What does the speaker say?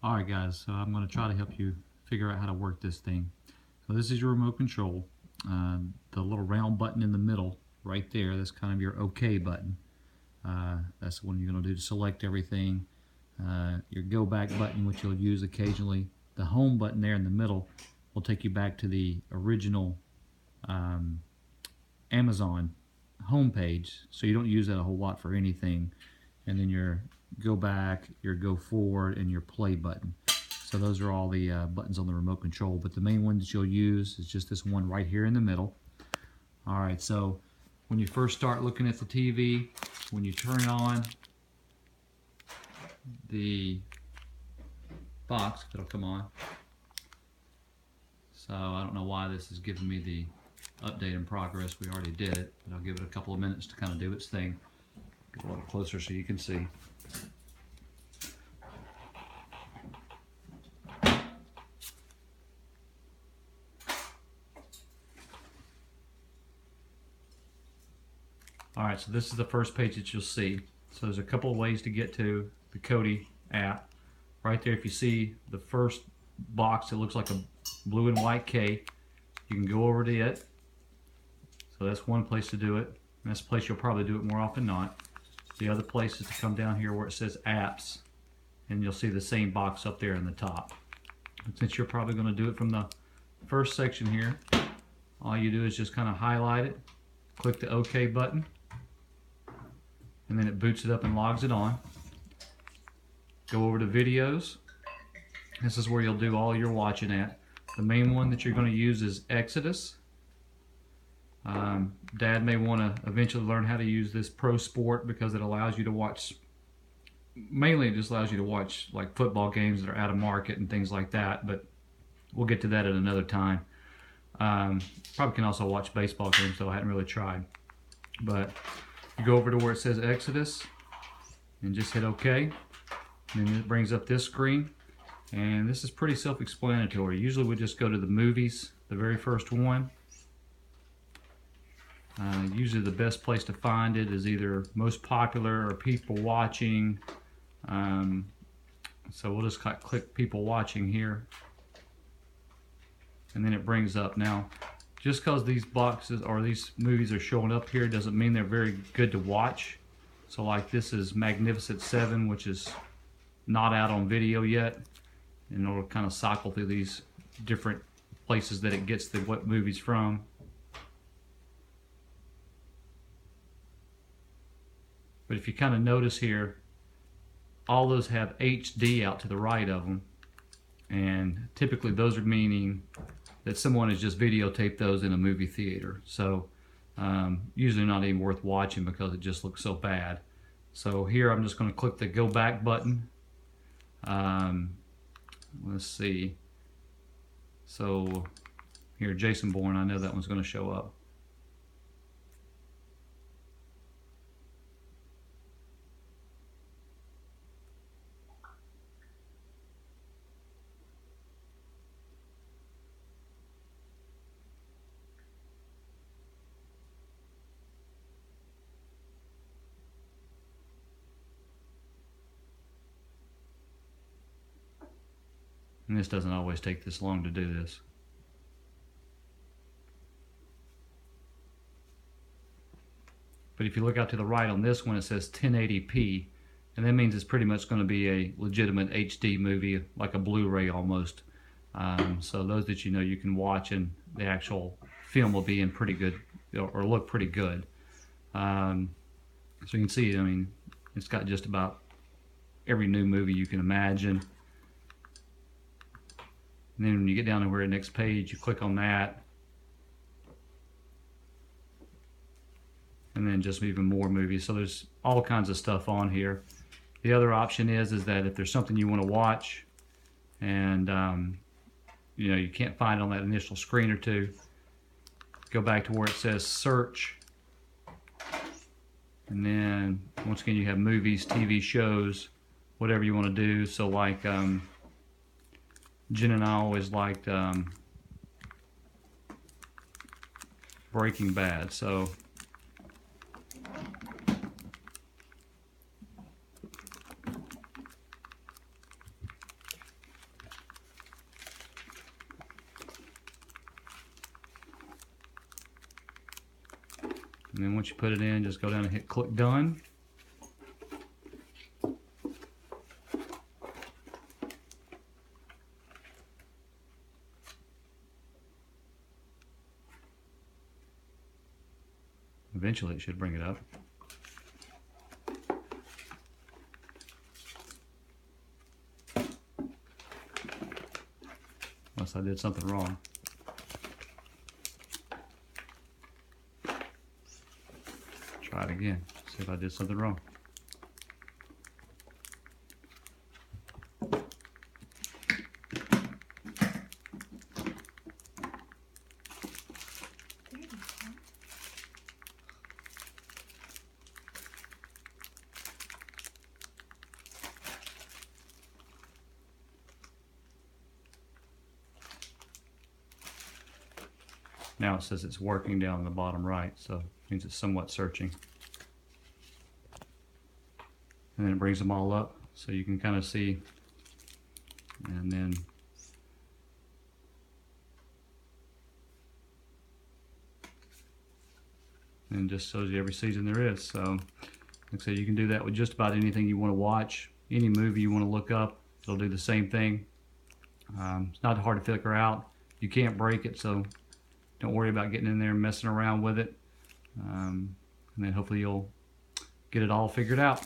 Alright guys, so I'm going to try to help you figure out how to work this thing. So this is your remote control. The little round button in the middle right there, that's kind of your OK button. That's the one you're going to do to select everything. Your go back button, which you'll use occasionally. The home button there in the middle will take you back to the original Amazon homepage, so you don't use that a whole lot for anything. And then your go back, your go forward, and your play button. So those are all the buttons on the remote control, but the main one that you'll use is just this one right here in the middle. Alright, so when you first start looking at the TV, when you turn on the box, it'll come on. So I don't know why this is giving me the update in progress. We already did it, but I'll give it a couple of minutes to kind of do its thing. Get a little closer so you can see. Alright, so this is the first page that you'll see. So there's a couple of ways to get to the Kodi app. Right there, if you see the first box that looks like a blue and white K, you can go over to it. So that's one place to do it. And that's a place you'll probably do it more often than not. The other place is to come down here where it says apps, and you'll see the same box up there in the top. And since you're probably going to do it from the first section here, all you do is just kind of highlight it, click the OK button, and then it boots it up and logs it on. Go over to videos. This is where you'll do all your watching at. The main one that you're going to use is Exodus. Dad may want to eventually learn how to use this Pro Sport because it allows you to watch, mainly it just allows you to watch like football games that are out of market and things like that, but we'll get to that at another time. Probably can also watch baseball games, though I hadn't really tried. But you go over to where it says Exodus and just hit OK, and then it brings up this screen, and this is pretty self-explanatory. Usually we just go to the movies, the very first one. Usually the best place to find it is either most popular or people watching. So we'll just click people watching here, and then it brings up. Now, just because these boxes or these movies are showing up here doesn't mean they're very good to watch. So like this is Magnificent 7, which is not out on video yet, and it'll kind of cycle through these different places that it gets the what movies from. But if you kind of notice here, all those have HD out to the right of them, and typically those are meaning that someone has just videotaped those in a movie theater. So usually not even worth watching because it just looks so bad. So here I'm just going to click the go back button. Let's see. So here, Jason Bourne, I know that one's going to show up. And this doesn't always take this long to do this. But if you look out to the right on this one, it says 1080p, and that means it's pretty much going to be a legitimate HD movie, like a Blu-ray almost. So those that you know you can watch, and the actual film will be in pretty good, or look pretty good. So you can see, I mean, it's got just about every new movie you can imagine. And then when you get down to where the next page, you click on that, and then just even more movies. So there's all kinds of stuff on here. The other option is that if there's something you want to watch, and you know, you can't find it on that initial screen or two, go back to where it says search, and then once again you have movies, TV shows, whatever you want to do. So like Jen and I always liked Breaking Bad, so And then once you put it in, just go down and hit click done. Eventually it should bring it up. Unless I did something wrong. Try it again, see if I did something wrong. Now it says it's working down in the bottom right, so it means it's somewhat searching. And then it brings them all up so you can kind of see, and then just shows you every season there is. So like I said, you can do that with just about anything you want to watch, any movie you want to look up, it'll do the same thing. It's not hard to figure out. You can't break it, so don't worry about getting in there and messing around with it. And then hopefully you'll get it all figured out.